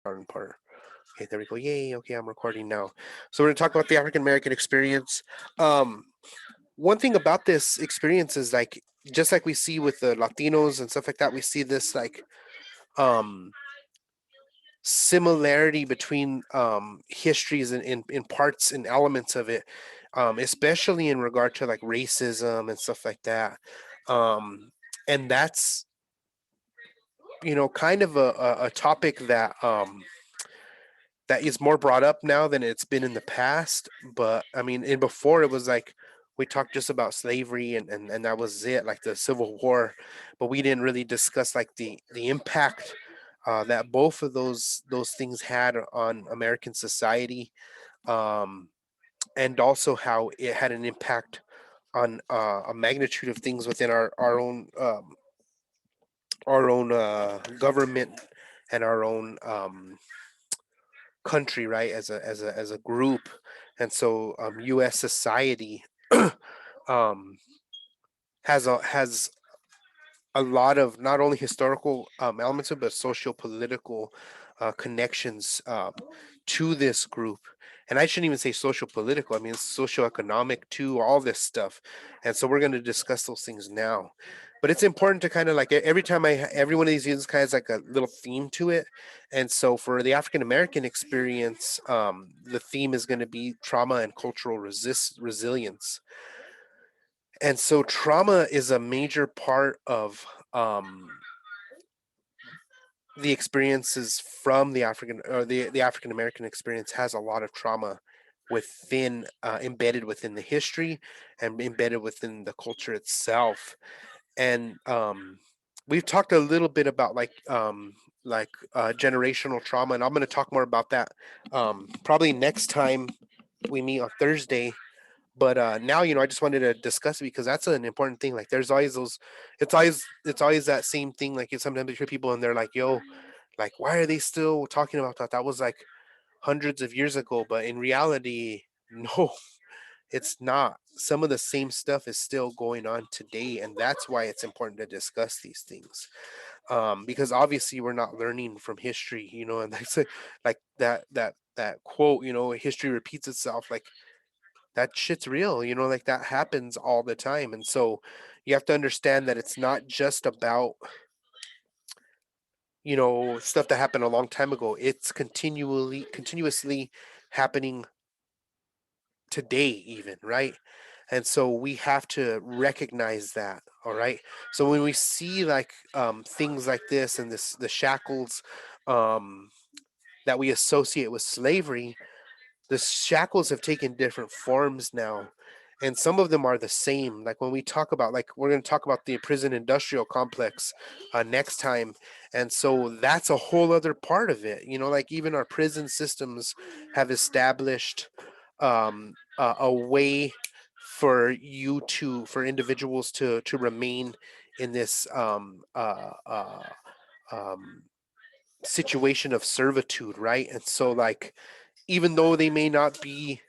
starting part. Okay, there we go. Yay. Okay, I'm recording now. So we're going to talk about the African American experience. Um, One thing about this experience is like, just like we see with the Latinos and stuff like that, we see this like um, similarity between histories in parts and elements of it, especially in regard to like racism and stuff like that. Um, and that's, kind of a topic that is more brought up now than it's been in the past. But I mean, in before it was like we talked just about slavery and that was it, like the Civil War, but we didn't really discuss like the impact that both of those things had on American society, um, and also how it had an impact on a magnitude of things within our own government and our own country, right? As a group, and so U.S. society um, has a lot of not only historical elements but socio-political connections to this group. And I shouldn't even say social political. I mean, it's socioeconomic too. All this stuff, and so we're going to discuss those things now. But it's important to kind of like every time every one of these units kind of has like a little theme to it. And so for the African American experience, the theme is going to be trauma and cultural resilience. And so trauma is a major part of the experiences from the African American experience has a lot of trauma within embedded within the history and embedded within the culture itself. And we've talked a little bit about generational trauma, and I'm going to talk more about that probably next time we meet on Thursday. But now, I just wanted to discuss it because that's an important thing. Like, there's always those. It's always that same thing. Like, sometimes you hear people and they're like, "Yo, like, why are they still talking about that? That was like hundreds of years ago." But in reality, no, it's not. Some of the same stuff is still going on today, and that's why it's important to discuss these things. Because obviously we're not learning from history, and that's like that quote, history repeats itself. Like, that shit's real, like that happens all the time. And so you have to understand that it's not just about, stuff that happened a long time ago. It's continuously happening today, even, right? And so we have to recognize that. All right. So when we see like things like this and the shackles um, that we associate with slavery, the shackles have taken different forms now, and some of them are the same. Like, when we talk about, like, we're going to talk about the prison industrial complex next time. And so that's a whole other part of it. Like, even our prison systems have established a way for individuals to remain in this um, situation of servitude, right? And so, like, even though they may not be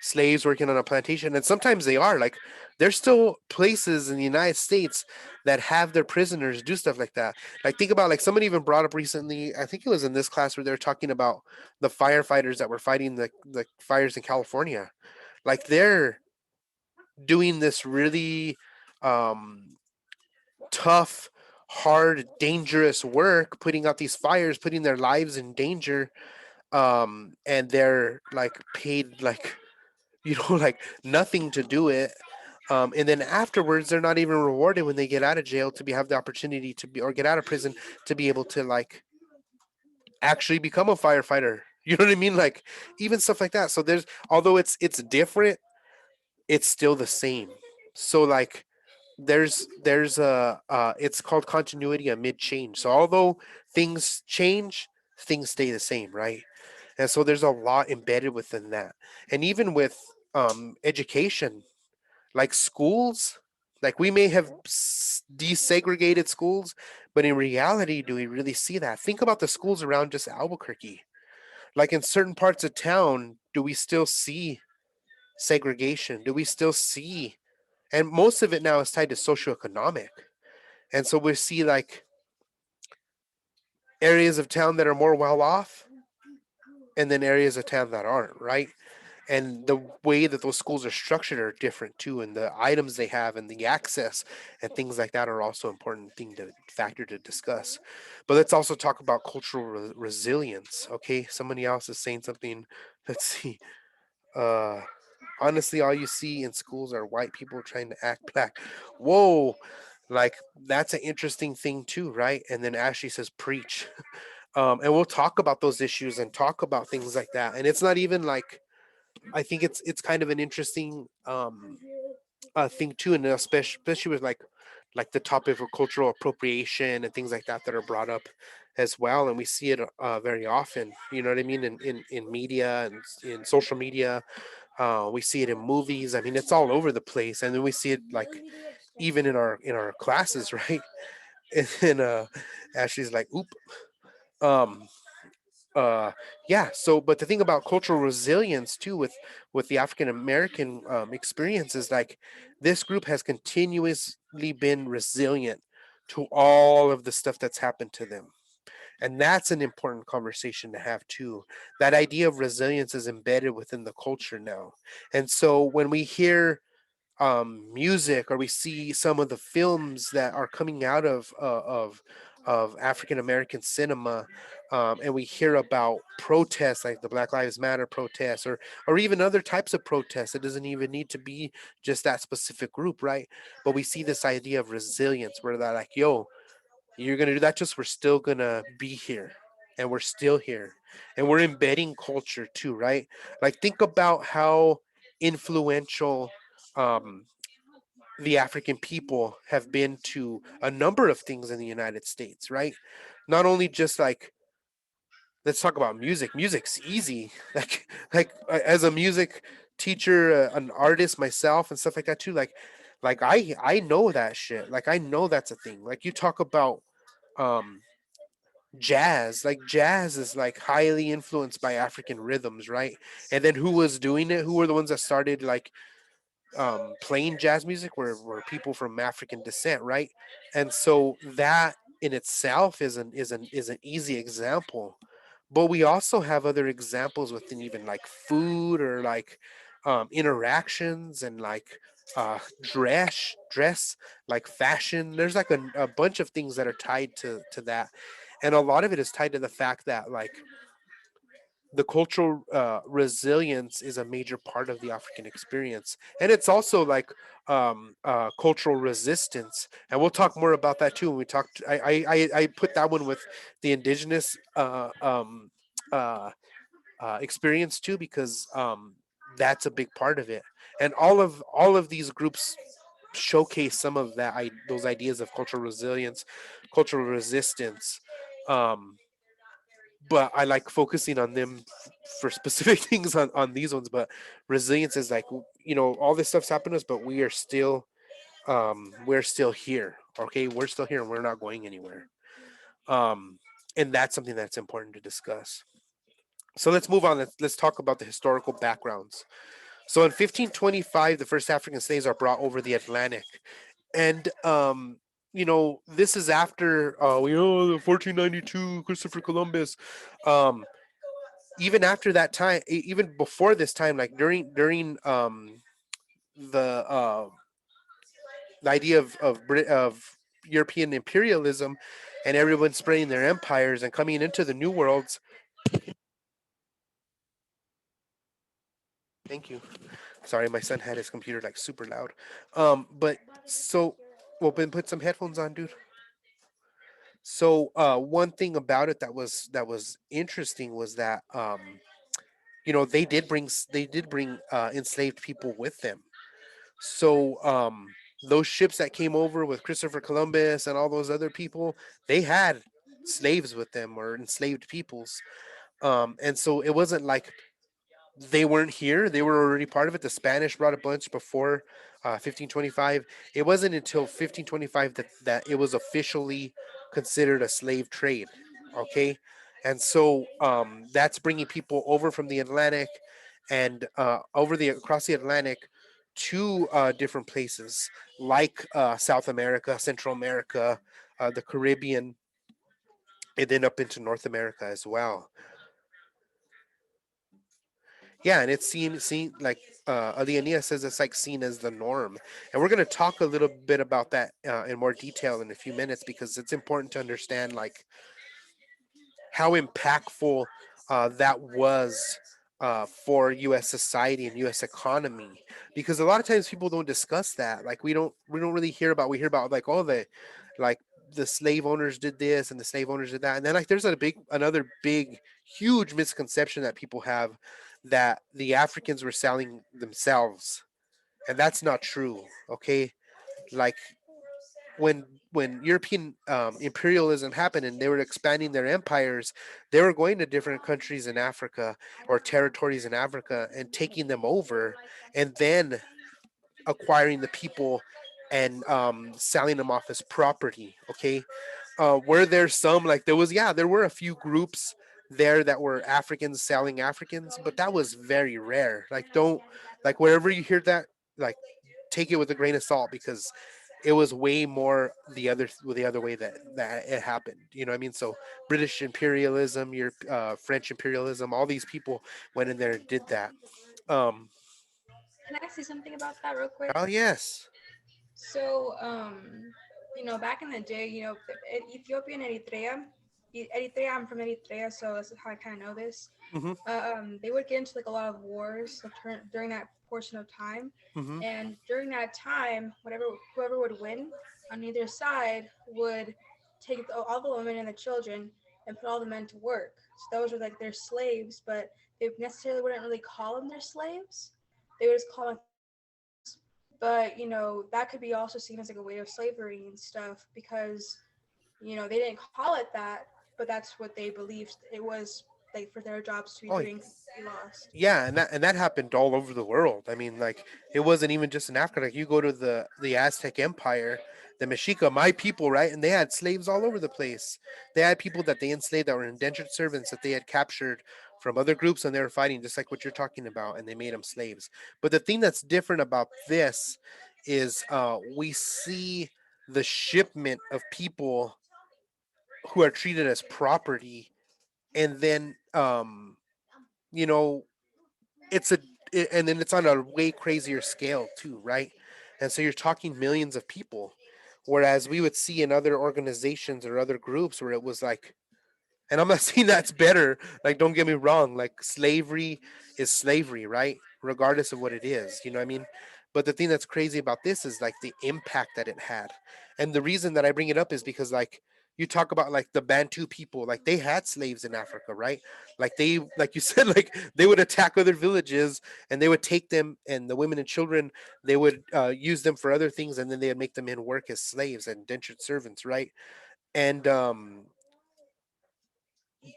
slaves working on a plantation, and sometimes they are, like, there's still places in the United States that have their prisoners do stuff like that. Like, think about, like, somebody even brought up recently, I think it was in this class, where they were talking about the firefighters that were fighting the fires in California. Like, they're doing this really um tough, hard, dangerous work, putting out these fires, putting their lives in danger, and they're like paid like like nothing to do it. And then afterwards, they're not even rewarded when they get out of jail to have the opportunity to be, or get out of prison to be able to like actually become a firefighter. You know what I mean? Like, even stuff like that. So there's, although it's different, it's still the same. So, like, there's a it's called continuity amid change. So although things change, things stay the same, right? And so there's a lot embedded within that. And even with education, like schools, like, we may have desegregated schools, but in reality, do we really see that? Think about the schools around just Albuquerque. Like, in certain parts of town, do we still see segregation? Do we still see, and most of it now is tied to socioeconomic. And so we see like areas of town that are more well off, and then areas of town that aren't, right? And the way that those schools are structured are different too, and the items they have and the access and things like that are also important thing to factor to discuss. But let's also talk about cultural resilience. Okay, somebody else is saying something. Let's see. uh Honestly, all you see in schools are white people trying to act black. Whoa, like that's an interesting thing too, right? And then Ashley says preach. And we'll talk about those issues and talk about things like that, and it's not even like, I think it's kind of an interesting thing too, and especially with like the topic of cultural appropriation and things like that are brought up as well, and we see it very often. You know what I mean? In media and in social media, we see it in movies. I mean, it's all over the place, and then we see it like even in our classes, right? And then Ashley's like, "Oop." Um, yeah. So, but the thing about cultural resilience too, with the African American experience, is like this group has continuously been resilient to all of the stuff that's happened to them, and that's an important conversation to have too. That idea of resilience is embedded within the culture now, and so when we hear music, or we see some of the films that are coming out of African American cinema, and we hear about protests like the Black Lives Matter protests, or even other types of protests. It doesn't even need to be just that specific group, right? But we see this idea of resilience where they're like, "Yo, you're gonna do that, just we're still gonna be here, and we're still here, and we're embedding culture too, right?" Like think about how influential um the African people have been to a number of things in the United States, right? Not only just like, let's talk about music. Music's easy. As a music teacher, an artist myself, and stuff like that too. Like I know that shit. Like I know that's a thing. Like you talk about um jazz. Like jazz is like highly influenced by African rhythms, right? And then who was doing it? Who were the ones that started like playing jazz music were people from African descent, right? And so that in itself is an easy example. But we also have other examples within even like food, or like interactions, and like dress, like fashion. There's like a bunch of things that are tied to that, and a lot of it is tied to the fact that like the cultural resilience is a major part of the African experience, and it's also like cultural resistance, and we'll talk more about that too when we talk. I put that one with the indigenous uh, experience too, because that's a big part of it, and all of these groups showcase some of those ideas of cultural resilience, cultural resistance. Um, but I like focusing on them for specific things on these ones. But resilience is like, all this stuff's happened to us, but we're still here. Okay, we're still here and we're not going anywhere. Um, and that's something that's important to discuss. So let's move on. Let's talk about the historical backgrounds. So in 1525, the first African slaves are brought over the Atlantic, and this is after the 1492 Christopher Columbus. Um, Even after that time, even before this time, like during the uh the idea of European imperialism, and everyone spreading their empires and coming into the new worlds. Thank you. Sorry, my son had his computer like super loud. But so, well, Ben, put some headphones on, dude. So, one thing about it that was interesting was that they did bring enslaved people with them. So those ships that came over with Christopher Columbus and all those other people, they had slaves with them, or enslaved peoples. And so it wasn't like they weren't here; they were already part of it. The Spanish brought a bunch before 1525. It wasn't until 1525 that it was officially considered a slave trade. Okay, and so that's bringing people over from the Atlantic, and across the Atlantic to different places like South America, Central America, the Caribbean, and then up into North America as well. Yeah, and it's seen like Aliania says it's like seen as the norm, and we're going to talk a little bit about that in more detail in a few minutes because it's important to understand like how impactful that was for U.S. society and U.S. economy. Because a lot of times people don't discuss that. Like we don't really hear about. We hear about like all the like the slave owners did this and the slave owners did that, and then like there's another big huge misconception that people have that the Africans were selling themselves, and that's not true. Okay, like when European imperialism happened and they were expanding their empires, they were going to different countries in Africa or territories in Africa and taking them over, and then acquiring the people and selling them off as property. Okay, were there some like there was yeah there were a few groups there that were Africans selling Africans, but that was very rare. Like don't like wherever you hear that, like take it with a grain of salt because it was way more the other way that it happened. You know what I mean? So British imperialism, your French imperialism, all these people went in there and did that. Um, Can I say something about that real quick? oh yes. So, back in the day, Ethiopia and Eritrea, Eritrea, I'm from Eritrea, so this is how I kind of know this. Hmm. They would get into like a lot of wars like, during that portion of time, Hmm. and during that time, whoever would win on either side would take all the women and the children and put all the men to work. So those were like their slaves, but they necessarily wouldn't really call them their slaves. They would just call them their servants. But that could be also seen as like a way of slavery and stuff because they didn't call it that, but that's what they believed it was like for their jobs to be Oh doing be lost. yeah, and that happened all over the world. I mean, like it wasn't even just in Africa. Like you go to the Aztec Empire, the Mexica, my people, right? And they had slaves all over the place. They had people that they enslaved that were indentured servants that they had captured from other groups, and they were fighting just like what you're talking about, and they made them slaves. But the thing that's different about this is we see the shipment of people who are treated as property, and then you know it's and then it's on a way crazier scale too, right? And so you're talking millions of people, whereas we would see in other organizations or other groups where it was like, and I'm not saying that's better, like don't get me wrong, like slavery is slavery, right, regardless of what it is, you know what I mean? But the thing that's crazy about this is like the impact that it had. And the reason that I bring it up is because like you talk about like the Bantu people, like they had slaves in Africa, right? Like they, like you said, like they would attack other villages and they would take them, and the women and children, they would use them for other things, and then they would make them in work as slaves and indentured servants, right? And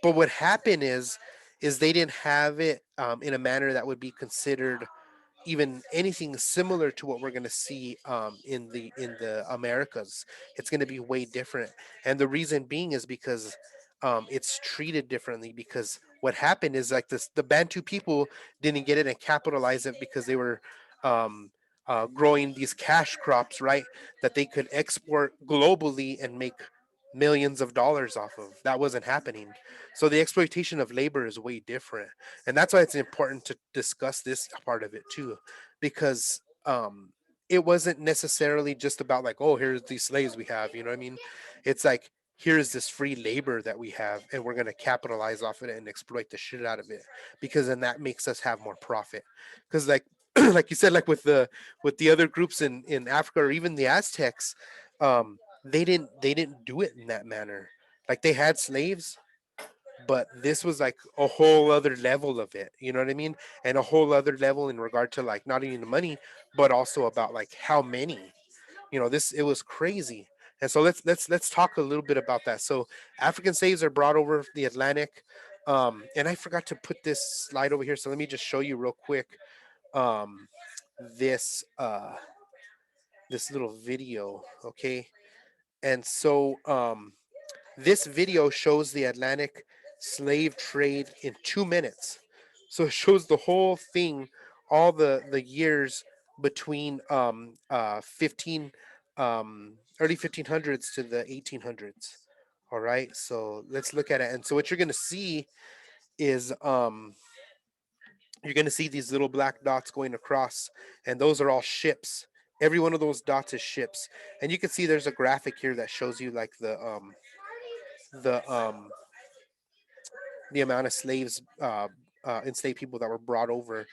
but what happened is they didn't have it in a manner that would be considered even anything similar to what we're going to see in the Americas. It's going to be way different, and the reason being is because it's treated differently. Because what happened is like this: the Bantu people didn't get it and capitalize it because they were um, growing these cash crops, right? That they could export globally and make millions of dollars off of. That wasn't happening. So the exploitation of labor is way different, and that's why it's important to discuss this part of it too, because it wasn't necessarily just about like, oh, here's these slaves we have, you know what I mean? It's like, here's this free labor that we have, and we're going to capitalize off of it and exploit the shit out of it, because then that makes us have more profit. Because like like you said, like with the other groups in Africa or even the Aztecs, they didn't do it in that manner. Like they had slaves, but this was like a whole other level of it, you know what I mean? And a whole other level in regard to like not even the money, but also about like how many, this, it was crazy. And so let's talk a little bit about that. So African slaves are brought over the Atlantic, and I forgot to put this slide over here, so let me just show you real quick um this this little video, okay? And so this video shows the Atlantic slave trade in 2 minutes. So it shows the whole thing, all the years between 15 early 1500s to the 1800s. All right, so let's look at it. And so what you're gonna see is you're going to see these little black dots going across, and those are all ships. Every one of those dots is ships, and you can see there's a graphic here that shows you like the the amount of slaves, enslaved people that were brought over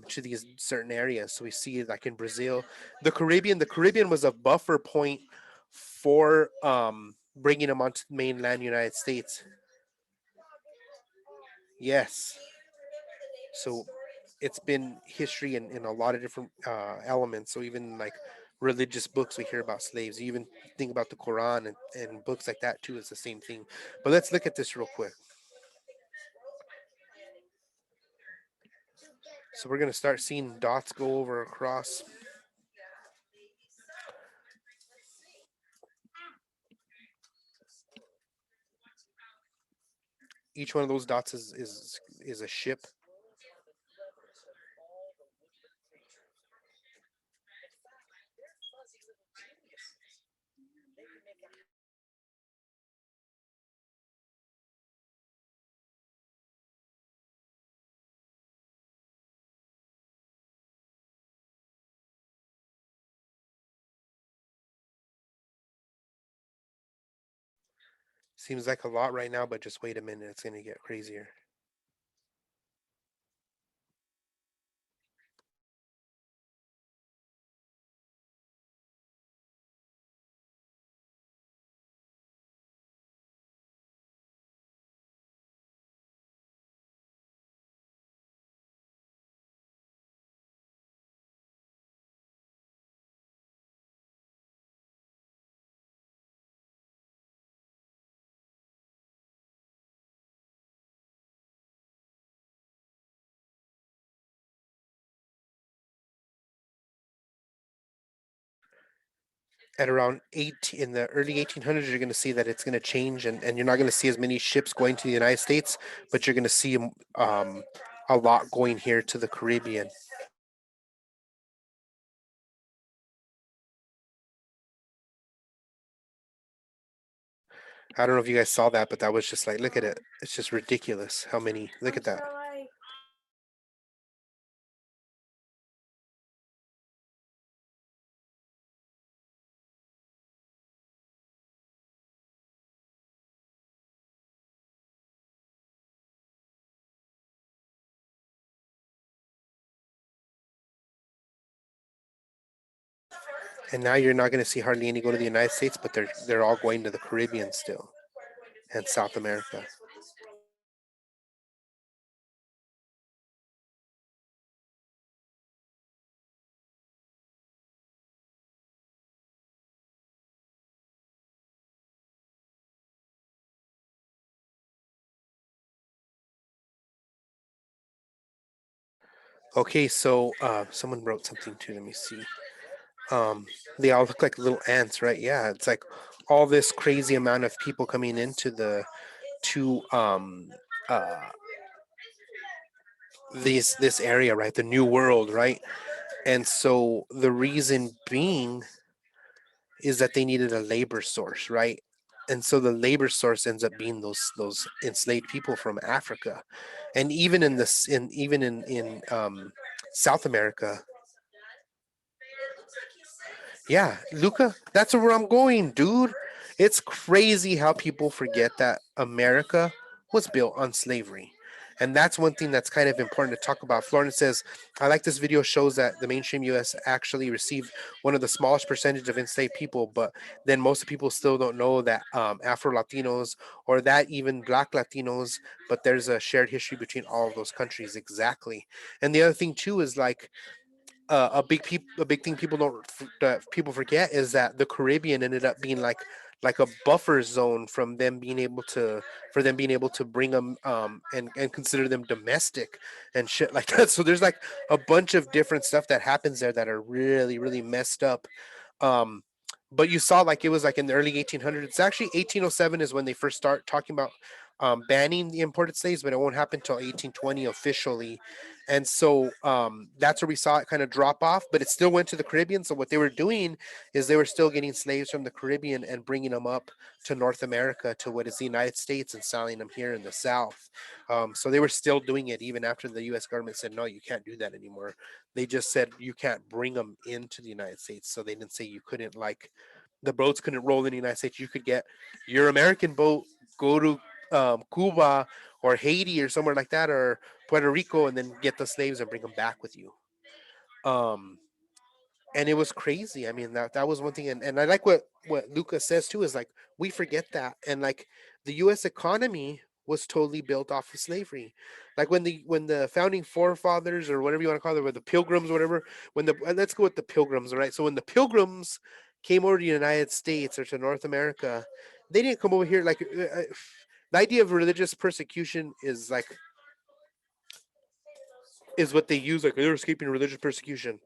to these certain areas. So we see like in Brazil, the Caribbean. The Caribbean was a buffer point for bringing them onto the mainland United States. Yes. So it's been history in a lot of different elements. So even like religious books, we hear about slaves. You even think about the Quran and books like that too. It's the same thing. But let's look at this real quick. So we're gonna start seeing dots go over across. Each one of those dots is a ship. Seems like a lot right now, but just wait a minute, it's gonna get crazier. At around in the early 1800s, you're going to see that it's going to change, and you're not going to see as many ships going to the United States, but you're going to see a lot going here to the Caribbean. I don't know if you guys saw that, but that was just like, look at it. It's just ridiculous how many. Look at that. And now you're not going to see hardly any go to the United States, but they're all going to the Caribbean still and South America. Okay, so someone wrote something too. Let me see. They all look like little ants, right? Yeah, it's like all this crazy amount of people coming into the to uh this area, right? The new world, right? And so the reason being is that they needed a labor source, right? And so the labor source ends up being those enslaved people from Africa, and even in this in even in South America. Yeah, Luca, that's where I'm going, dude. It's crazy how people forget that America was built on slavery. And that's one thing that's kind of important to talk about. Florence says, I like this video shows that the mainstream US actually received one of the smallest percentage of enslaved people, but then most people still don't know that Afro Latinos or that even Black Latinos, but there's a shared history between all of those countries. Exactly. And the other thing too is like a big thing people don't that people forget is that the Caribbean ended up being like a buffer zone from them being able to for them being able to bring them and consider them domestic and shit like that. So there's like a bunch of different stuff that happens there that are really messed up. Um, but you saw like it was like in the early 1800s. It's actually 1807 is when they first start talking about banning the imported slaves, but it won't happen until 1820 officially. And so that's where we saw it kind of drop off, but it still went to the Caribbean. So what they were doing is they were still getting slaves from the Caribbean and bringing them up to North America, to what is the United States, and selling them here in the South. So they were still doing it even after the U.S. government said, no, you can't do that anymore. They just said you can't bring them into the United States. So they didn't say you couldn't, like, the boats couldn't roll in the United States. You could get your American boat, go to Cuba or Haiti or somewhere like that, or Puerto Rico, and then get the slaves and bring them back with you. Um, and it was crazy. I mean, that was one thing. And I like what Lucas says too, is like, we forget that. And like, the U.S. economy was totally built off of slavery. Like when the founding forefathers, or whatever you want to call it, or the pilgrims, or whatever, let's go with the pilgrims, all right? So when the pilgrims came over to the United States or to North America, they didn't come over here like, the idea of religious persecution is like, is what they use, like they're escaping religious persecution.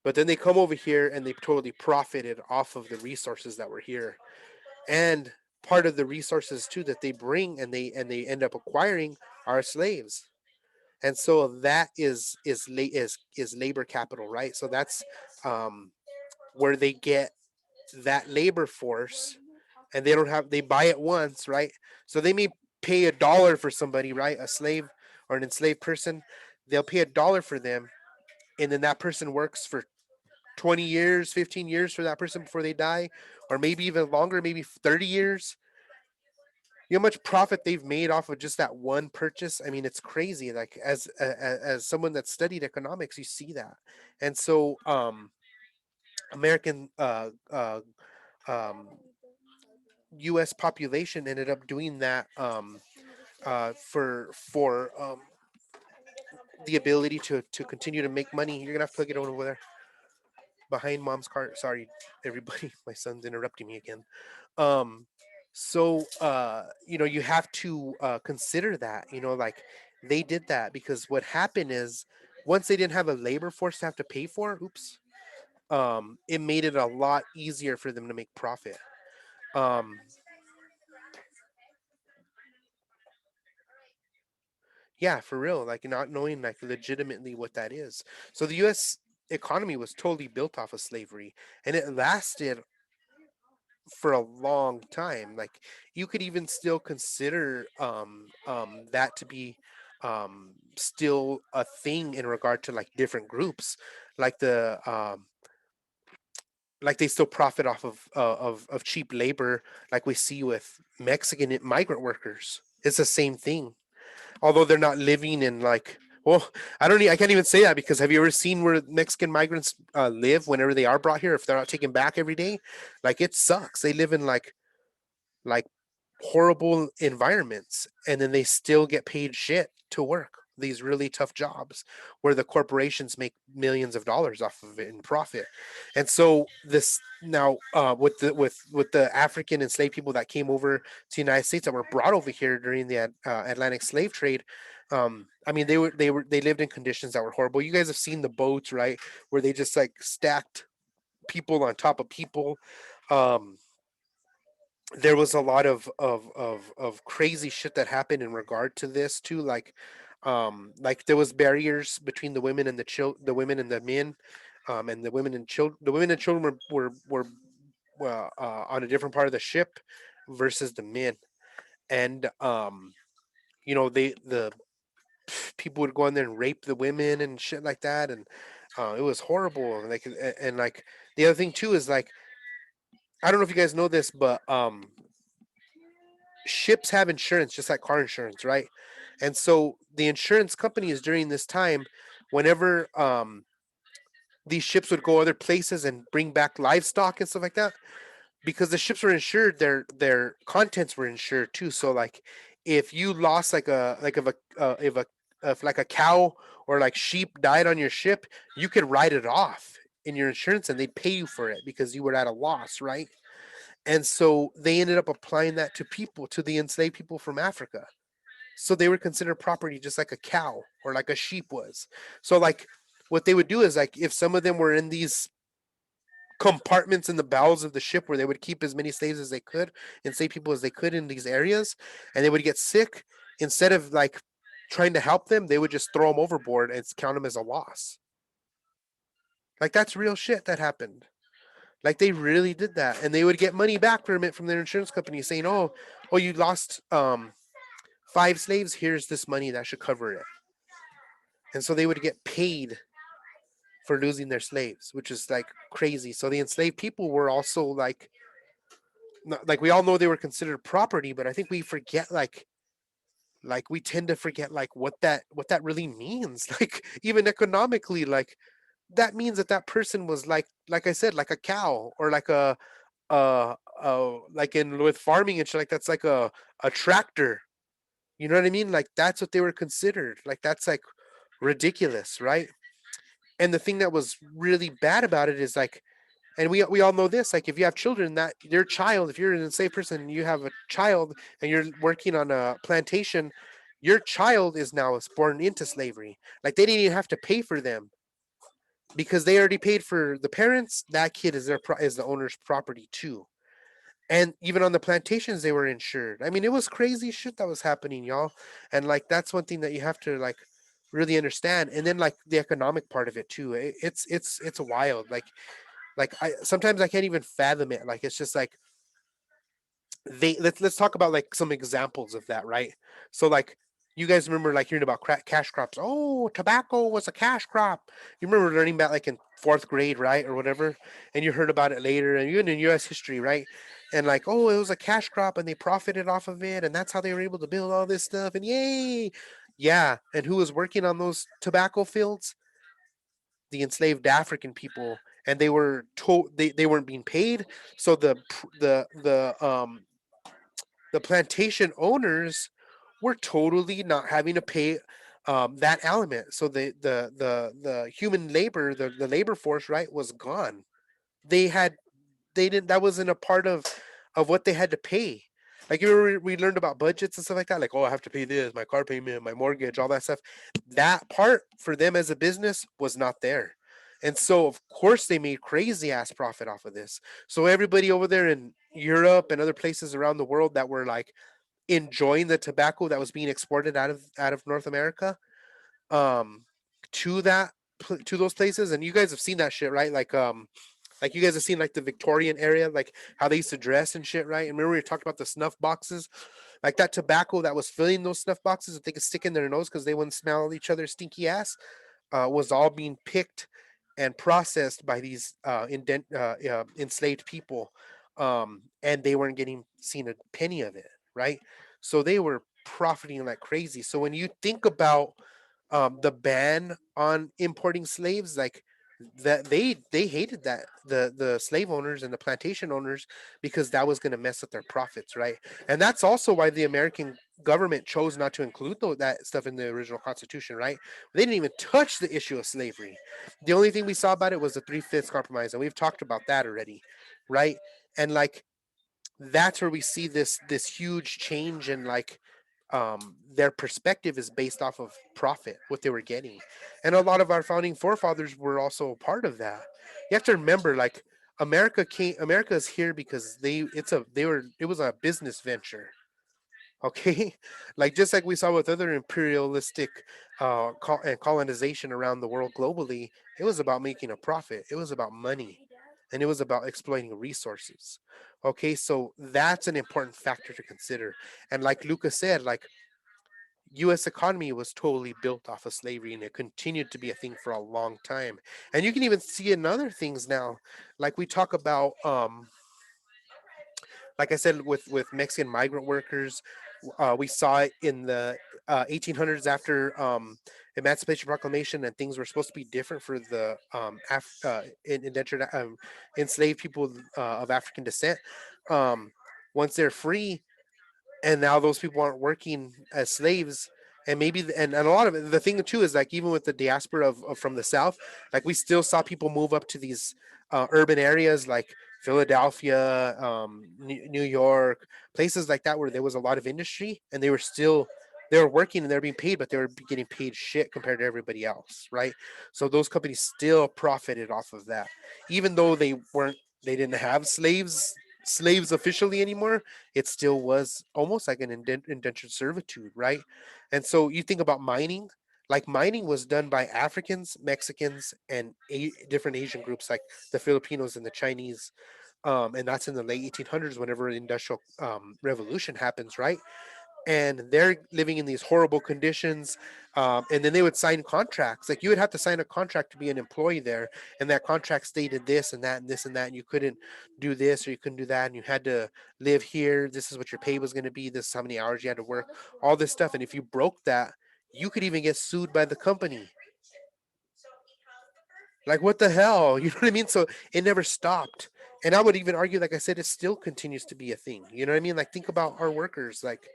But then they come over here and they totally profited off of the resources that were here. And part of the resources too that they bring and they end up acquiring are slaves. And so that is labor capital, right? So that's um where they get that labor force, and they buy it once, right? So they may pay $1 for somebody, right? A slave or an enslaved person, they'll pay $1 for them, and then that person works for 20 years, 15 years for that person before they die, or maybe even longer, maybe 30 years. You know how much profit they've made off of just that one purchase? I mean, it's crazy. Like, as someone that studied economics, you see that. And so American um, U.S. population ended up doing that, for the ability to continue to make money. You're gonna have to plug it over there behind mom's car. Sorry, everybody, my son's interrupting me again. Um, so you have to consider that. Like, they did that because what happened is, once they didn't have a labor force to have to pay for, oops, it made it a lot easier for them to make profit. Um, Yeah, for real. Like, not knowing, like, legitimately what that is. So the U.S. economy was totally built off of slavery, and it lasted for a long time. Like, you could even still consider that to be still a thing in regard to, like, different groups, like like they still profit off of cheap labor, like we see with Mexican migrant workers. It's the same thing, although they're not living in, like, well, I can't even say that, because have you ever seen where Mexican migrants live whenever they are brought here, if they're not taken back every day? Like, it sucks. They live in, like horrible environments, and then they still get paid shit to work these really tough jobs where the corporations make millions of dollars off of it in profit. And so this now, with the African enslaved people that came over to the United States, that were brought over here during the Atlantic slave trade. I mean, they lived in conditions that were horrible. You guys have seen the boats, right, where they just, like, stacked people on top of people. um there was a lot of crazy shit that happened in regard to this too, like there was barriers between the women and the men, and the women and children were on a different part of the ship versus the men. And the people would go in there and rape the women and shit like that. And it was horrible. And like, the other thing too is, like, I don't know if you guys know this, but ships have insurance just like car insurance, right? And so the insurance companies during this time, whenever these ships would go other places and bring back livestock and stuff like that, because the ships were insured, their contents were insured too. So, like, if you lost, like, if like a cow or like sheep died on your ship, you could write it off in your insurance and they'd pay you for it because you were at a loss, right? And so they ended up applying that to the enslaved people from Africa. So they were considered property just like a cow or like a sheep was. So, like, what they would do is, like, if some of them were in these compartments in the bowels of the ship where they would keep as many slaves as they could, enslaved people as they could in these areas, and they would get sick. Instead of like trying to help them, they would just throw them overboard and count them as a loss. Like that's real shit that happened. Like they really did that, and they would get money back from it from their insurance company, saying, "Oh, you lost 5 slaves. Here's this money that should cover it." And so they would get paid for losing their slaves, which is like crazy. So the enslaved people were also like we all know they were considered property, but I think we forget like we tend to forget like what that really means. Like even economically, like that means that that person was like I said, like a cow, or like like in with farming and shit, like that's like a tractor. You know what I mean? Like that's what they were considered. Like that's like ridiculous, right? And the thing that was really bad about it is like, and we all know this, like if you have children, that your child, if you're an enslaved person and you have a child and you're working on a plantation, your child is now born into slavery. Like they didn't even have to pay for them because they already paid for the parents. That kid is is the owner's property too. And even on the plantations, they were insured. I mean, it was crazy shit that was happening, y'all. And like that's one thing that you have to like really understand. And then like the economic part of it too. It's wild. Like I sometimes I can't even fathom it. Like it's just like let's talk about like some examples of that, right? So like you guys remember like hearing about cash crops. Oh, tobacco was a cash crop. You remember learning about like in fourth grade, right, or whatever, and you heard about it later, and even in U.S. history, right? And like, oh, it was a cash crop, and they profited off of it, and that's how they were able to build all this stuff. And yay, yeah. And who was working on those tobacco fields? The enslaved African people, and they were told they weren't being paid. So the plantation owners were totally not having to pay that element. So the human labor, the labor force, right, was gone. They had they didn't that wasn't a part of what they had to pay. Like you remember we learned about budgets and stuff like that. Like, oh, I have to pay this, my car payment, my mortgage, all that stuff. That part for them as a business was not there. And so of course they made crazy ass profit off of this. So everybody over there in Europe and other places around the world that were like enjoying the tobacco that was being exported out of North America, um, to to those places, and you guys have seen that shit, right? Like you guys have seen like the Victorian area, like how they used to dress and shit, right? And remember we talked about the snuff boxes, like that tobacco that was filling those snuff boxes that they could stick in their nose because they wouldn't smell each other's stinky ass, was all being picked and processed by these enslaved people, and they weren't getting seen a penny of it, right? So they were profiting like crazy. So when you think about the ban on importing slaves, like that they hated that the slave owners and the plantation owners because that was going to mess up their profits, right? And that's also why the American government chose not to include that stuff in the original Constitution, right? They didn't even touch the issue of slavery. The only thing we saw about it was the Three-Fifths Compromise, and we've talked about that already, right? And like that's where we see this huge change in like their perspective is based off of profit, what they were getting. And a lot of our founding forefathers were also a part of that. You have to remember, like America is here because it was a business venture. Okay. Like just like we saw with other imperialistic and colonization around the world globally, it was about making a profit, it was about money, and it was about exploiting resources. Okay, so that's an important factor to consider. And like Lucas said, like US economy was totally built off of slavery, and it continued to be a thing for a long time. And you can even see in other things now, like we talk about like I said, with Mexican migrant workers, we saw it in the 1800s after Emancipation Proclamation, and things were supposed to be different for the indentured enslaved people of African descent. Um, Once they're free, and now those people aren't working as slaves, and maybe and a lot of it, the thing too is like even with the diaspora of from the South, like we still saw people move up to these urban areas like Philadelphia, New York, places like that where there was a lot of industry, and they were still they were working and they were being paid, but they were getting paid shit compared to everybody else, right? So those companies still profited off of that, even though they didn't have slaves officially anymore. It still was almost like an indentured servitude, right? And so you think about mining. Like mining was done by Africans, Mexicans, and different Asian groups like the Filipinos and the Chinese, and that's in the late 1800s whenever the industrial revolution happens, right? And they're living in these horrible conditions, and then they would sign contracts. Like you would have to sign a contract to be an employee there, and that contract stated this and that and this and that, and you couldn't do this or you couldn't do that, and you had to live here. This is what your pay was going to be. This is how many hours you had to work, all this stuff. And if you broke that, you could even get sued by the company. Like what the hell? You know what I mean? So it never stopped. And I would even argue, like I said, it still continues to be a thing. You know what I mean? Like think about our workers. Like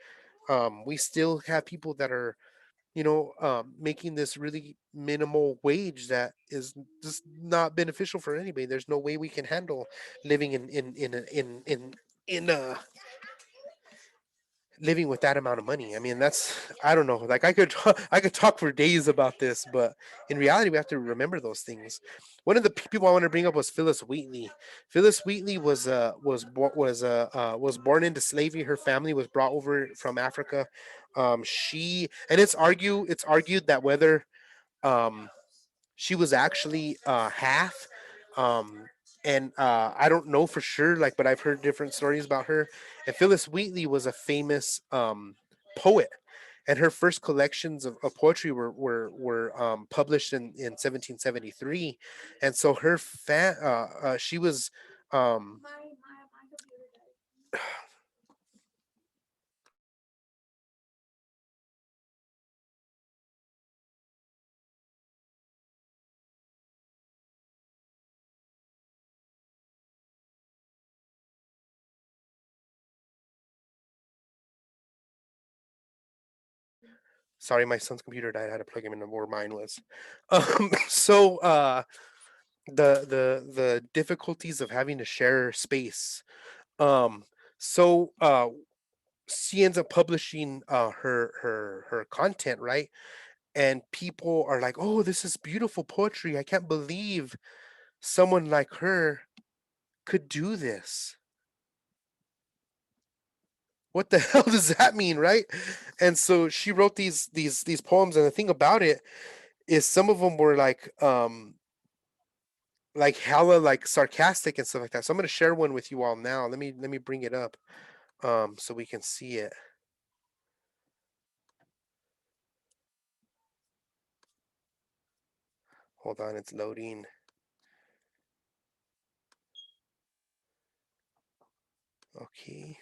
we still have people that are, making this really minimal wage that is just not beneficial for anybody. There's no way we can handle living in living with that amount of money. I mean, that's, I don't know. Like I could talk for days about this, but in reality, we have to remember those things. One of the people I want to bring up was Phyllis Wheatley. Phyllis Wheatley was born into slavery. Her family was brought over from Africa. She and it's argued that whether um she was actually half. Um, and I don't know for sure, like, but I've heard different stories about her. And Phyllis Wheatley was a famous poet, and her first collections of poetry were published in 1773. And so she was um, sorry, my son's computer died. I had to plug him in where mine was. So the difficulties of having to share space. Um, so she ends up publishing her content, right? And people are like, "Oh, this is beautiful poetry. I can't believe someone like her could do this. What the hell does that mean, right?" And so she wrote these poems, and the thing about it is some of them were like hella like sarcastic and stuff like that. So I'm gonna share one with you all now. Let me bring it up so we can see it. Hold on, it's loading. Okay.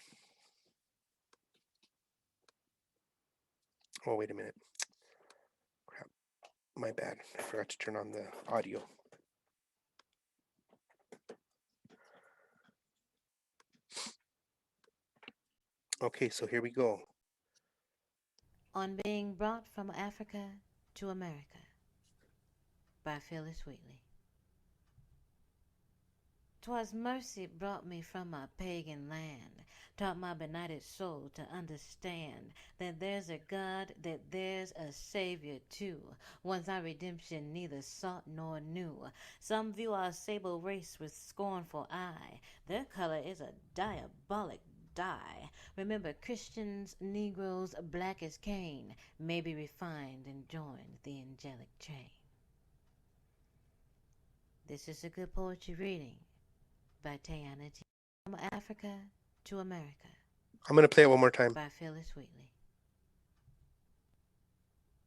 Oh, wait a minute. Crap. My bad. I forgot to turn on the audio. Okay, so here we go. On Being Brought from Africa to America by Phyllis Wheatley. 'Twas mercy brought me from a pagan land, taught my benighted soul to understand that there's a God, that there's a Savior too, ones our redemption neither sought nor knew. Some view our sable race with scornful eye, their color is a diabolic dye. Remember, Christians, Negroes, black as Cain, may be refined and join the angelic train. This is a good poetry reading by Tayana G. From Africa to America I'm gonna play it one more time. by Phyllis Wheatley.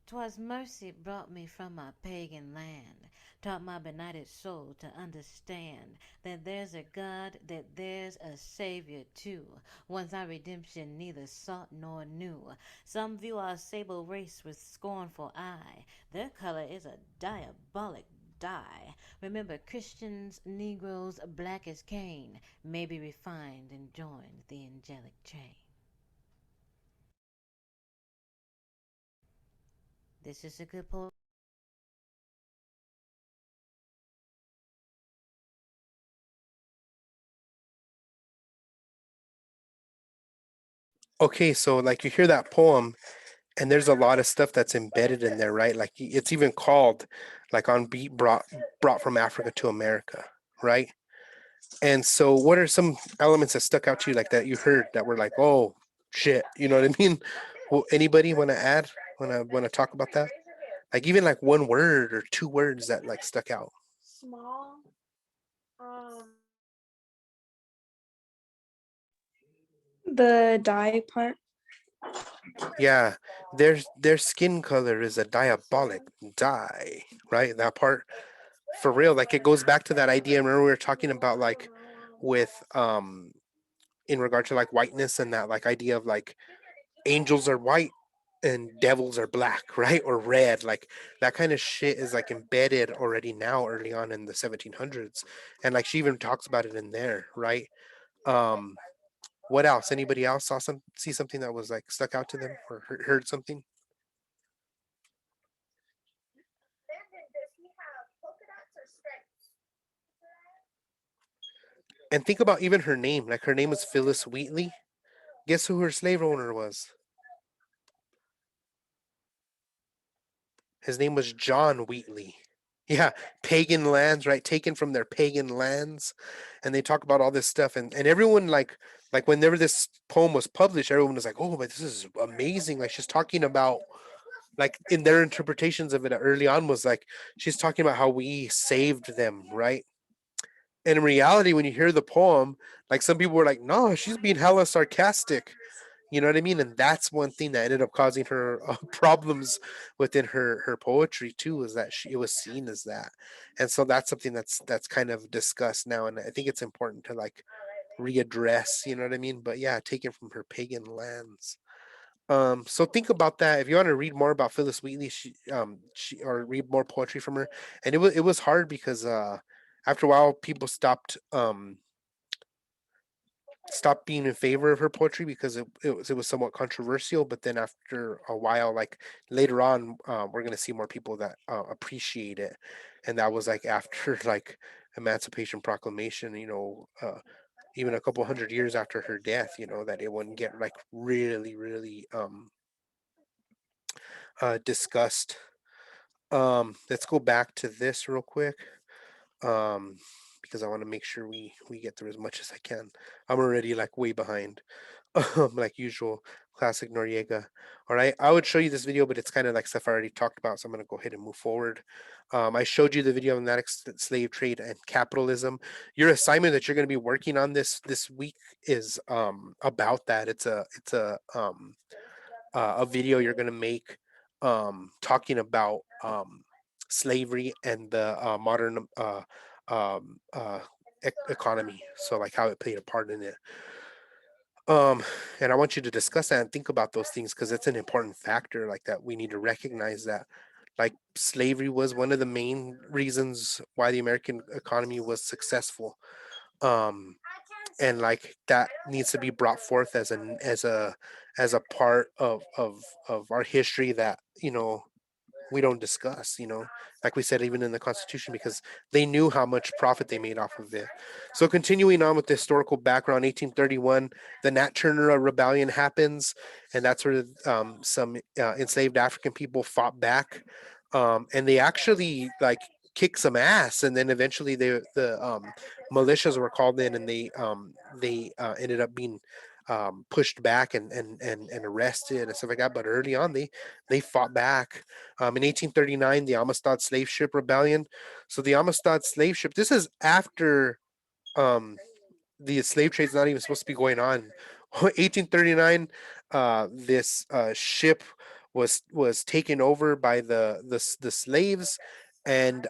'Twas mercy brought me from a pagan land, taught my benighted soul to understand that there's a God, that there's a Savior too, ones our redemption neither sought nor knew. Some view our sable race with scornful eye, their color is a diabolic dye. Remember, Christians, Negroes, black as Cain, may be refined and join the angelic train. This is a good poem. Okay, so like you hear that poem, And there's a lot of stuff that's embedded in there, right? Like it's even called like on beat brought from Africa to America, right? And so what are some elements that stuck out to you like that you heard that were like, oh shit, you know what I mean? Well, anybody want to add? Want to talk about that? Like even like one word or two words that like stuck out. Small. Um, the dye part. Yeah, their skin color is a diabolic dye, right? That part for real. Like it goes back to that idea. Remember we were talking about like with in regard to like whiteness and that like idea of like angels are white and devils are black, right? Or red. Like that kind of shit is like embedded already now early on in the 1700s. And like she even talks about it in there, right? Um what else? Anybody else see something that was like stuck out to them or heard something? And think about even her name. Like her name was Phyllis Wheatley. Guess who her slave owner was? His name was John Wheatley. Yeah, pagan lands, right? Taken from their pagan lands. And they talk about all this stuff and everyone like whenever this poem was published, everyone was like, "Oh, but this is amazing." Like she's talking about like in their interpretations of it early on was like she's talking about how we saved them, right? And in reality, when you hear the poem, like some people were like, "No, she's being hella sarcastic." You know what I mean? And that's one thing that ended up causing her problems within her poetry too, is that she it was seen as that, and so that's something that's kind of discussed now, and I think it's important to like readdress. You know what I mean? But yeah, taken from her pagan lands. So think about that. If you want to read more about Phyllis Wheatley, she or read more poetry from her, and it was hard because after a while people stopped being in favor of her poetry because it was somewhat controversial. But then after a while, like later on, we're gonna see more people that appreciate it, and that was like after like Emancipation Proclamation. Even a couple hundred years after her death, that it wouldn't get like really, really discussed. Let's go back to this real quick. Um, because I want to make sure we get through as much as I can. I'm already like way behind. Like usual, classic Noriega. All right, I would show you this video, but it's kind of like stuff I already talked about, so I'm gonna go ahead and move forward. I showed you the video on that slave trade and capitalism. Your assignment that you're gonna be working on this week is about that. It's a video you're gonna make talking about slavery and the modern economy. So like how it played a part in it. Um, and I want you to discuss that and think about those things because it's an important factor like that. We need to recognize that like slavery was one of the main reasons why the American economy was successful. Um, and like that needs to be brought forth as a part of our history that we don't discuss, like we said, even in the Constitution, because they knew how much profit they made off of it. So, continuing on with the historical background, 1831, the Nat Turner Rebellion happens, and that's where some enslaved African people fought back, and they actually like kicked some ass, and then eventually the militias were called in, and they ended up being pushed back and arrested and stuff like that. But early on, they fought back. In 1839, the Amistad Slave Ship Rebellion. So the Amistad Slave Ship. This is after um, the slave trade's not even supposed to be going on. 1839, this ship was taken over by the slaves, and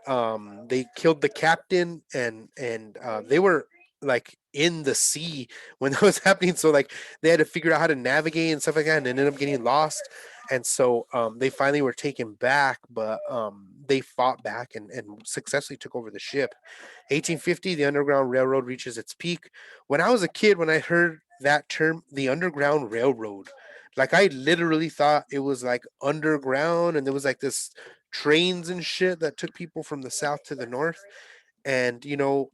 they killed the captain, and they were like in the sea when that was happening. So like they had to figure out how to navigate and stuff like that, and ended up getting lost. And so they finally were taken back, but they fought back and successfully took over the ship. 1850, the Underground Railroad reaches its peak. When I was a kid, when I heard that term, the Underground Railroad, like I literally thought it was like underground and there was like this trains and shit that took people from the south to the north. And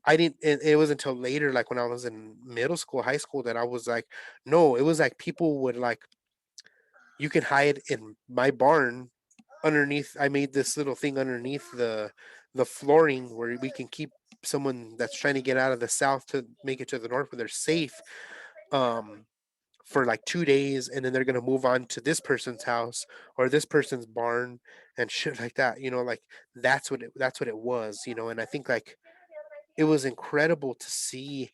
I didn't, it was until later, like when I was in middle school, high school, that I was like, no, it was like people would like you can hide in my barn underneath. I made this little thing underneath the flooring where we can keep someone that's trying to get out of the south to make it to the north where they're safe, um for like 2 days, and then they're gonna move on to this person's house or this person's barn and shit like that. Like that's what it was. And I think like it was incredible to see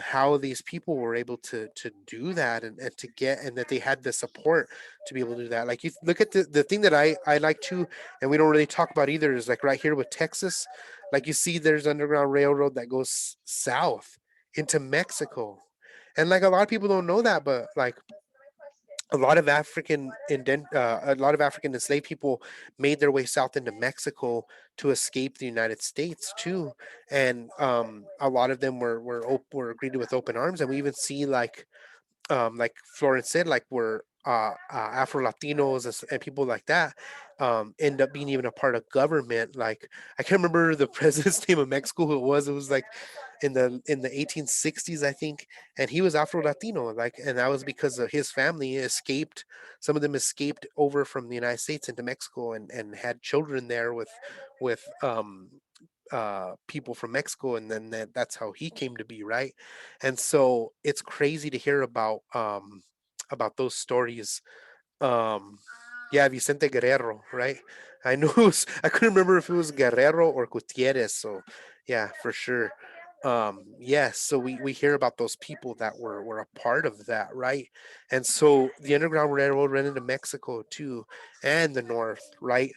how these people were able to do that, and to get, and that they had the support to be able to do that. Like you look at the thing that I like to, and we don't really talk about either, is like right here with Texas. Like you see there's underground railroad that goes south into Mexico, and like a lot of people don't know that, but like a lot of African enslaved people made their way south into Mexico to escape the United States too, and a lot of them were greeted with open arms, and we even see like Florence said, like where Afro Latinos and people like that end up being even a part of government. Like I can't remember the president's name of Mexico who it was. It was like in the 1860s, I think, and he was Afro Latino. Like, and that was because of his family escaped. Some of them escaped over from the United States into Mexico, and had children there with people from Mexico, and then that's how he came to be, right? And so it's crazy to hear about those stories. Um, yeah, Vicente Guerrero, right? I know I couldn't remember if it was Guerrero or Gutierrez. So yeah, for sure. Yes, so we hear about those people that were a part of that, right? And so the Underground Railroad ran into Mexico too, and the North, right?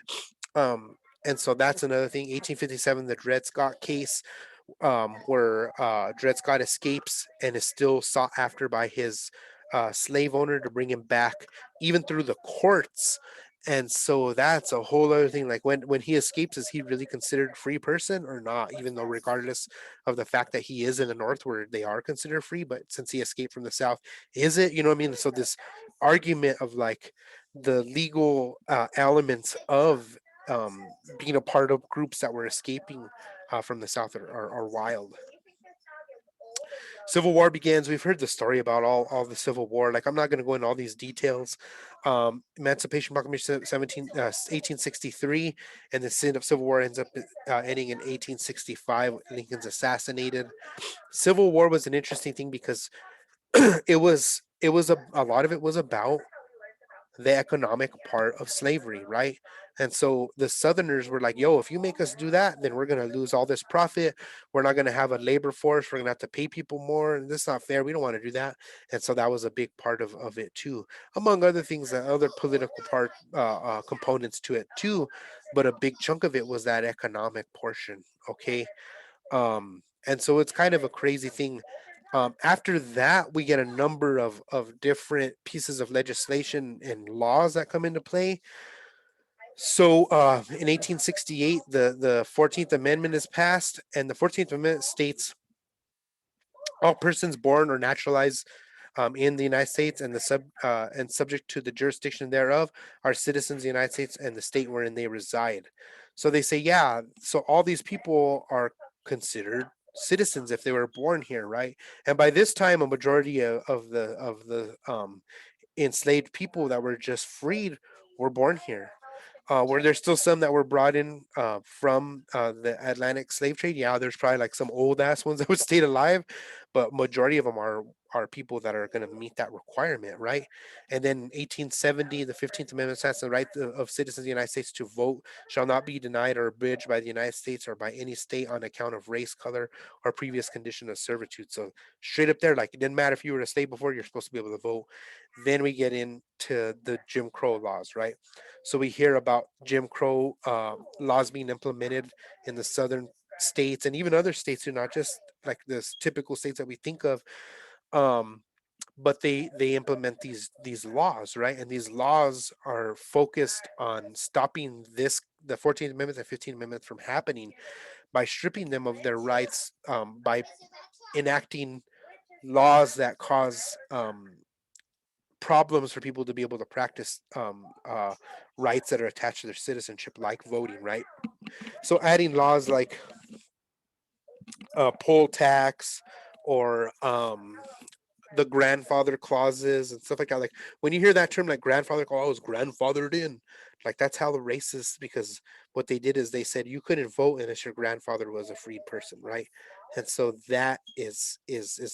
Um, and so that's another thing. 1857, the Dred Scott case, where Dred Scott escapes and is still sought after by his slave owner to bring him back, even through the courts. And so that's a whole other thing. Like when he escapes, is he really considered a free person or not? Even though, regardless of the fact that he is in the North where they are considered free, but since he escaped from the South, is it? You know what I mean? So this argument of like the legal elements of um, being a part of groups that were escaping from the South are wild. Civil War begins. We've heard the story about all the Civil War. Like I'm not going to go into all these details. Emancipation Proclamation 1863, and the sin of Civil War ends up ending in 1865. Lincoln's assassinated. Civil War was an interesting thing because a lot of it was about the economic part of slavery, right? And so the Southerners were like, yo, if you make us do that, then we're going to lose all this profit. We're not going to have a labor force. We're going to have to pay people more. And this is not fair. We don't want to do that. And so that was a big part of it too, among other things, other political components to it too. But a big chunk of it was that economic portion. Okay. And so it's kind of a crazy thing. After that, we get a number of different pieces of legislation and laws that come into play. So in 1868, the 14th Amendment is passed, and the 14th Amendment states all persons born or naturalized in the United States and subject to the jurisdiction thereof are citizens of the United States and the state wherein they reside. So they say, yeah, so all these people are considered citizens if they were born here, right? And by this time, a majority of the enslaved people that were just freed were born here. Were there still some that were brought in from the Atlantic slave trade? Yeah, there's probably like some old ass ones that would stayed alive, but majority of them are people that are going to meet that requirement, right? And then 1870, the 15th Amendment says the right of citizens of the United States to vote shall not be denied or abridged by the United States or by any state on account of race, color, or previous condition of servitude. So straight up there, like it didn't matter if you were a slave before, you're supposed to be able to vote. Then we get into the Jim Crow laws, right? So we hear about Jim Crow laws being implemented in the southern states and even other states too, not just like this typical states that we think of. Um, but they implement these laws, right? And these laws are focused on stopping the 14th Amendment and 15th Amendment from happening by stripping them of their rights, by enacting laws that cause problems for people to be able to practice rights that are attached to their citizenship, like voting, right? So adding laws like poll tax or the grandfather clauses and stuff like that. Like when you hear that term, like grandfather, oh, I was grandfathered in. Like that's how the racist, because what they did is they said you couldn't vote unless your grandfather was a freed person, right? And so that is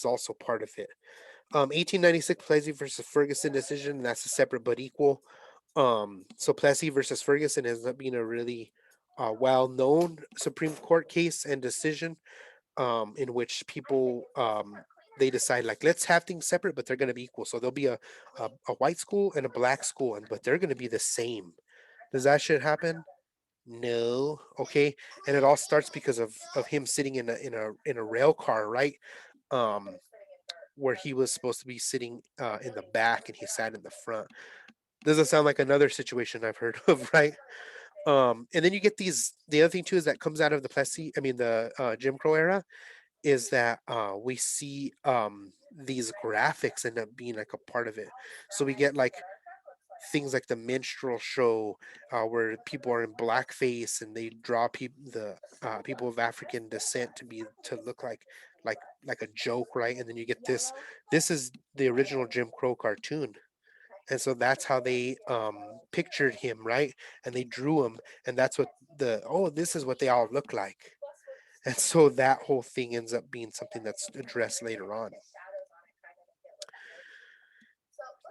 also part of it. 1896 Plessy versus Ferguson decision. That's a separate but equal. So Plessy versus Ferguson ends up being a really well-known Supreme Court case and decision, in which people they decide like let's have things separate, but they're going to be equal. So there'll be a white school and a black school, and but they're going to be the same. Does that shit happen? No. Okay. And it all starts because of him sitting in a rail car, right? Um, where he was supposed to be sitting in the back and he sat in the front. Doesn't sound like another situation I've heard of, right? And then you get these. The other thing too is that comes out of the Plessy, I mean the Jim Crow era, is that we see these graphics end up being like a part of it. So we get like things like the minstrel show, where people are in blackface and they draw people of African descent to look like a joke, right? And then you get this. This is the original Jim Crow cartoon, and so that's how they pictured him, right? And they drew him, and that's what this is what they all look like. And so that whole thing ends up being something that's addressed later on.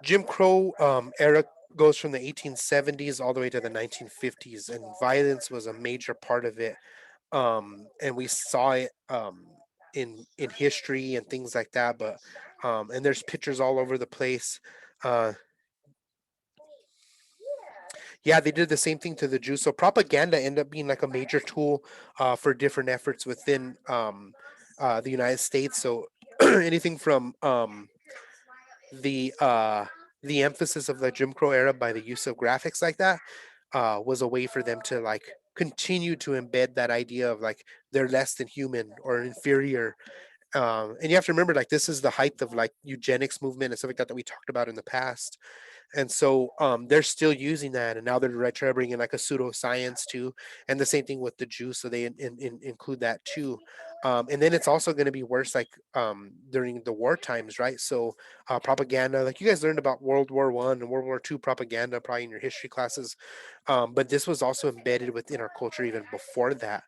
Jim Crow era goes from the 1870s all the way to the 1950s, and violence was a major part of it. And we saw it in history and things like that. But and there's pictures all over the place. Uh, yeah, they did the same thing to the Jews. So propaganda ended up being like a major tool for different efforts within the United States. So anything from the uh, the emphasis of the Jim Crow era by the use of graphics like that was a way for them to like continue to embed that idea of like they're less than human or inferior. And you have to remember, like this is the height of like eugenics movement and stuff like that that we talked about in the past, and so they're still using that, and now they're trying to bring in like a pseudoscience too, and the same thing with the Jews, so they include that too. And then it's also going to be worse, like during the war times, right? So propaganda, like you guys learned about World War I and World War II propaganda probably in your history classes, but this was also embedded within our culture even before that,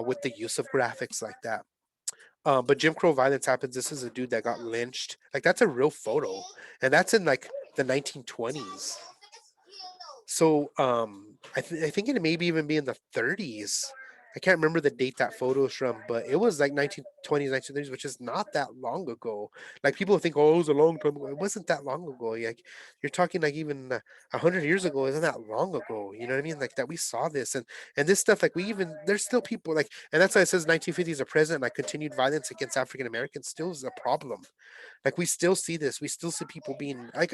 with the use of graphics like that. But Jim Crow violence happens. This is a dude that got lynched. Like that's a real photo, and that's in like the 1920s. So I think it maybe even be in the 30s. I can't remember the date that photo's from, but it was like 1920s, 1930s, which is not that long ago. Like people think, oh, it was a long time ago. It wasn't that long ago. Like you're talking like even 100 years ago isn't that long ago. You know what I mean? Like that we saw this, and this stuff. Like we even there's still people like, and that's why it says 1950s are present. Like continued violence against African Americans still is a problem. Like we still see this. We still see people being like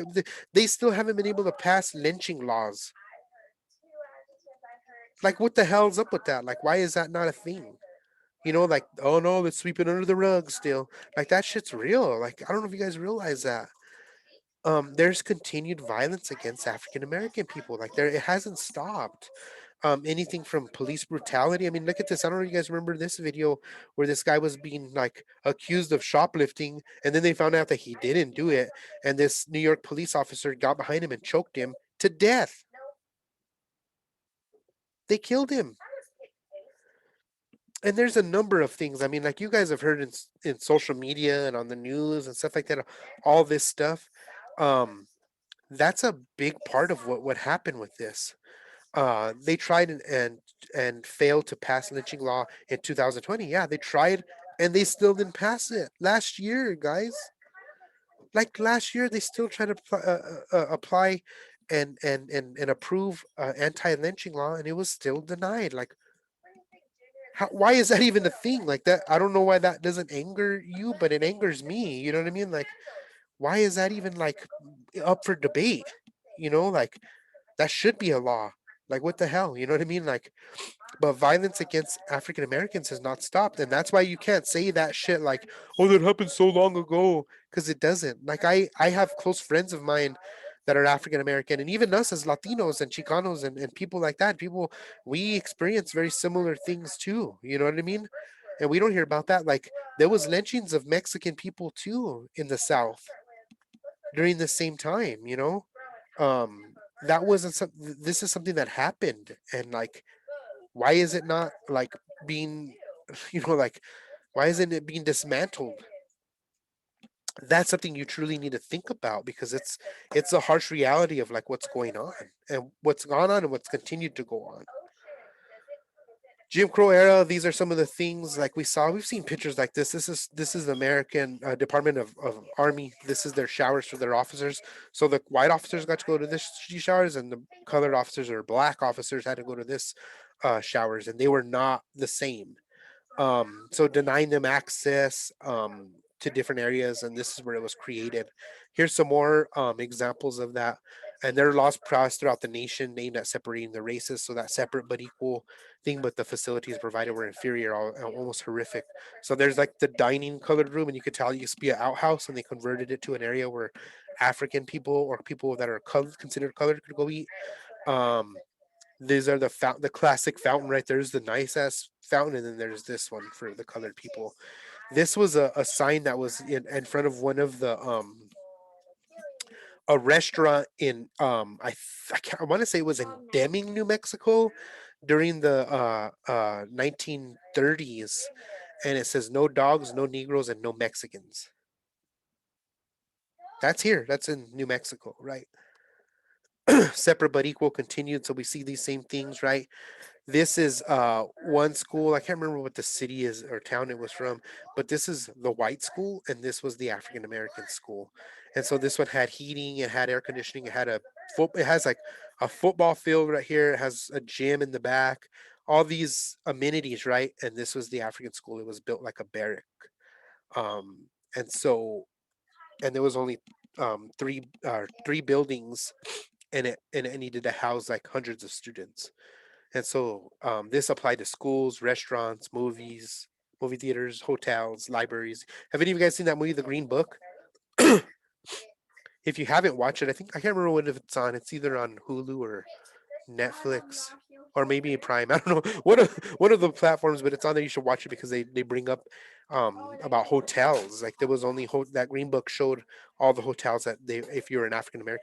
they still haven't been able to pass lynching laws. Like what the hell's up with that? Like why is that not a thing? You know, like oh no, let's sweep it under the rug still. Like that shit's real. Like I don't know if you guys realize that. There's continued violence against African American people. Like there it hasn't stopped. Anything from police brutality. I mean, look at this. I don't know if you guys remember this video where this guy was being like accused of shoplifting, and then they found out that he didn't do it, and this New York police officer got behind him and choked him to death. They killed him. And there's a number of things. I mean, like you guys have heard in social media and on the news and stuff like that, all this stuff. Um, that's a big part of what happened with this. They tried and failed to pass lynching law in 2020. Yeah, they tried and they still didn't pass it last year, guys. Like last year, they still tried to apply and approve anti-lynching law, and it was still denied. Like, why is that even a thing? Like that, I don't know why that doesn't anger you, but it angers me. You know what I mean? Like, why is that even like up for debate? You know, like that should be a law. Like what the hell? You know what I mean? Like, but violence against African Americans has not stopped, and that's why you can't say that shit like, "Oh, that happened so long ago," because it doesn't. Like I have close friends of mine that are African American, and even us as Latinos and Chicanos and people like that, people we experience very similar things too. You know what I mean? And we don't hear about that. Like there was lynchings of Mexican people too in the South. during the same time, that wasn't this is something that happened, and like, why is it not like being, like, why isn't it being dismantled? That's something you truly need to think about, because it's a harsh reality of like what's going on, and what's gone on, and what's continued to go on. Jim Crow era. These are some of the things like we've seen pictures like this. This is the American Department of Army. This is their showers for their officers. So the white officers got to go to these showers, and the colored officers or black officers had to go to this showers, and they were not the same. So denying them access to different areas, and this is where it was created. Here's some more examples of that. And there are laws passed throughout the nation aimed at separating the races, so that separate but equal thing, but the facilities provided were inferior, almost horrific. So there's like the dining colored room, and you could tell it used to be an outhouse, and they converted it to an area where African people or people that are considered colored could go eat. Um, these are the classic fountain right there's the nice ass fountain, and then there's this one for the colored people. This was a sign that was in front of one of the a restaurant in I want to say it was in Deming, New Mexico, during the 1930s, and it says no dogs, no Negroes, and no Mexicans. That's here. That's in New Mexico, right? Separate but equal continued. So we see these same things, right? This is one school. I can't remember what the city is or town it was from, but this is the white school, and this was the African American school. And so this one had heating, it had air conditioning, it had it has like a football field right here, it has a gym in the back, all these amenities, right? And this was the African school. It was built like a barrack. And so, and there was only three buildings in it, and it needed to house like hundreds of students. And so this applied to schools, restaurants, movie theaters, hotels, libraries. Have any of you guys seen that movie, The Green Book? If you haven't watched it, I can't remember what it's on. It's either on Hulu or Netflix, or maybe Prime. I don't know one of the platforms, but it's on there. You should watch it because they bring up about hotels. Like there was only that Green Book showed all the hotels that they if you're an African American